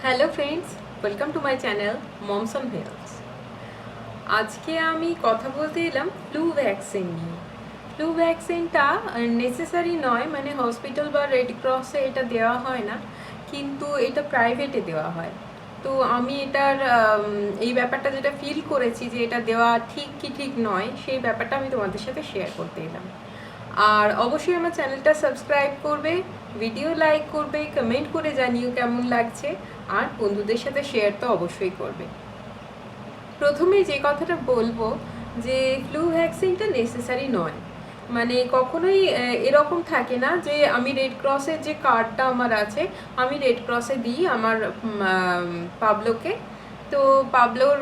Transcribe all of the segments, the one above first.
Hello friends, welcome to my channel moms on health. আজকে আমি কথা বলতে এলাম ফ্লু ভ্যাকসিন নিয়ে। ফ্লু ভ্যাকসিনটা নেসেসারি নয়, মানে হসপিটাল বা রেড ক্রসে এটা দেওয়া হয় না, কিন্তু এটা প্রাইভেটে দেওয়া হয়। তো আমি এটার এই ব্যাপারটা যেটা ফিল করেছি যে এটা দেওয়া ঠিক কি ঠিক নয়, সেই ব্যাপারটা আমি তোমাদের সাথে শেয়ার করতে এলাম। আর অবশ্যই আমার চ্যানেলটা সাবস্ক্রাইব করবে, ভিডিও লাইক করবে, কমেন্ট করে জানিও কেমন লাগছে, আর বন্ধুদের সাথে শেয়ার তো অবশ্যই করবে। প্রথমে যে কথাটা বলবো যে ফ্লু ভ্যাকসিনটা নেসেসারি নয়। মানে কখনোই এরকম থাকে না যে আমি রেড ক্রসের যে কার্ডটা আমার আছে, আমি রেড ক্রসে দিই আমার পাবলোকে। তো পাবলোর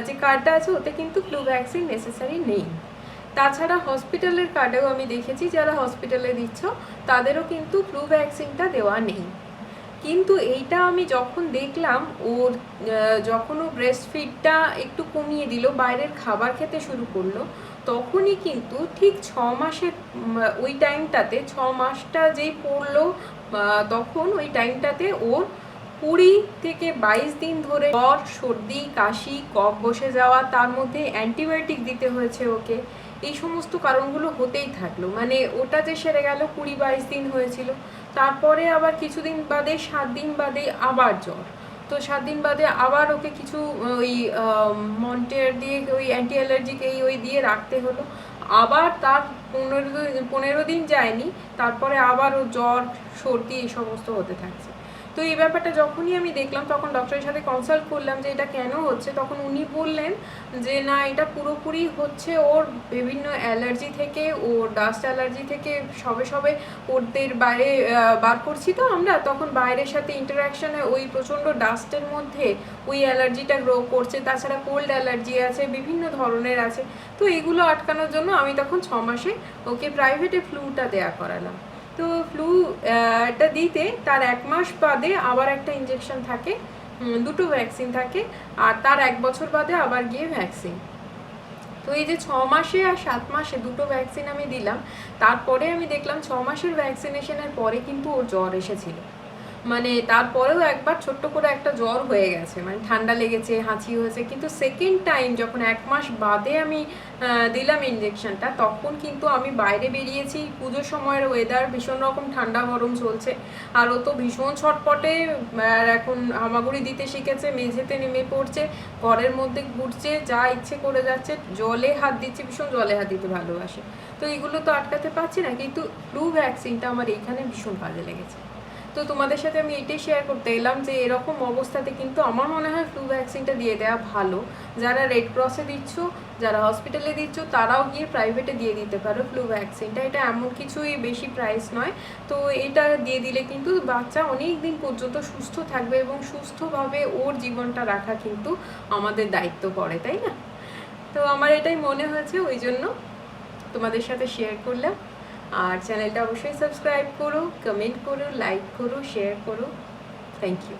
যে কার্ডটা আছে ওতে কিন্তু ফ্লু ভ্যাকসিন নেসেসারি নেই। তাছাড়া হসপিটালের কার্ডেও আমি দেখেছি যারা হসপিটালে দিচ্ছ তাদেরও কিন্তু ফ্লু ভ্যাকসিনটা দেওয়া নেই। কিন্তু এইটা আমি যখন দেখলাম ওর যখন ও ব্রেস্ট ফিডটা একটু কমিয়ে দিল, বাইরের খাবার খেতে শুরু করলো, তখনই কিন্তু ঠিক 6 মাসের ওই টাইমটাতে 6 মাসটা যেই পড়লো, তখন ওই টাইমটাতে ওর 20 থেকে 22 দিন ধরে জ্বর, সর্দি, কাশি, কফ বসে যাওয়া, তার মধ্যে অ্যান্টিবায়োটিক দিতে হয়েছে ওকে। এই সমস্ত কারণগুলো হতেই থাকলো। মানে ওটা যে সেরে গেল 20-22 দিন হয়েছিল, তারপরে আবার কিছুদিন বাদে 7 দিন বাদে আবার জ্বর। তো 7 দিন বাদে আবার ওকে কিছু ওই মন্টের দিয়ে ওই অ্যান্টি অ্যালার্জিক ওই দিয়ে রাখতে হলো। আবার তার 15 দিন যায়নি, তারপরে আবার ও জ্বর, সর্দি এই সমস্ত হতে থাকছে। তো এই ব্যাপারটা যখনই আমি দেখলাম, তখন ডক্টরের সাথে কনসাল্ট করলাম যে এটা কেন হচ্ছে। তখন উনি বললেন যে না, এটা পুরোপুরি হচ্ছে ওর বিভিন্ন অ্যালার্জি থেকে, ওর ডাস্ট অ্যালার্জি থেকে। সবে সবে ওদের বাইরে বার করছি তো আমরা, তখন বাইরের সাথে ইন্টারাকশানে ওই প্রচণ্ড ডাস্টের মধ্যে ওই অ্যালার্জিটা গ্রো করছে। তাছাড়া কোল্ড অ্যালার্জি আছে, বিভিন্ন ধরনের আছে। তো এগুলো আটকানোর জন্য আমি তখন 6 মাসে ওকে প্রাইভেটে ফ্লুটা দেয়া করালাম। তো ফ্লু টা দিতে তার 1 মাস বাদে আবার একটা ইঞ্জেকশন থাকে, দুটো ভ্যাকসিন থাকে, আর তার 1 বছর বাদে আবার গিয়ে ভ্যাকসিন। তো এই যে 6 মাসে আর 7 মাসে দুটো ভ্যাকসিন আমি দিলাম, তারপরে আমি দেখলাম 6 মাসের ভ্যাকসিনেশনের পরে কিন্তু ওর জ্বর এসেছিল। মানে তারপরেও একবার ছোট্ট করে একটা জ্বর হয়ে গেছে, মানে ঠান্ডা লেগেছে, হাঁচি হয়েছে। কিন্তু সেকেন্ড টাইম যখন 1 মাস বাদে আমি দিলাম ইঞ্জেকশনটা, তখন কিন্তু আমি বাইরে বেরিয়েছি, পুজোর সময়ের ওয়েদার ভীষণ রকম ঠান্ডা গরম চলছে, আর ও তো ভীষণ ছটপটে। আর এখন হামাগুড়ি দিতে শিখেছে, মেঝেতে নেমে পড়ছে, ঘরের মধ্যে ঘুরছে, যা ইচ্ছে করে যাচ্ছে, জলে হাত দিচ্ছে, ভীষণ জলে হাত দিতে ভালোবাসে। তো এগুলো তো আটকাতে পারছি না, কিন্তু ফ্লু ভ্যাকসিনটা আমার এইখানে ভীষণ কাজে লেগেছে। তো তোমাদের সাথে আমি এটাই শেয়ার করতে এলাম যে এরকম অবস্থাতে কিন্তু আমার মনে হয় ফ্লু ভ্যাকসিনটা দিয়ে দেওয়া ভালো। যারা রেড ক্রসে দিচ্ছ, যারা হসপিটালে দিচ্ছ, তারাও গিয়ে প্রাইভেটে দিয়ে দিতে পারো ফ্লু ভ্যাকসিনটা। এটা এমন কিছুই বেশি প্রাইস নয়। তো এটা দিয়ে দিলে কিন্তু বাচ্চা অনেক দিন পর্যন্ত সুস্থ থাকবে, এবং সুস্থভাবে ওর জীবনটা রাখা কিন্তু আমাদের দায়িত্ব পড়ে, তাই না? তো আমার এটাই মনে হয়েছে, ওই জন্য তোমাদের সাথে শেয়ার করলাম। আর চ্যানেলটা অবশ্যই সাবস্ক্রাইব করো, কমেন্ট করো, লাইক করো, শেয়ার করো। Thank you.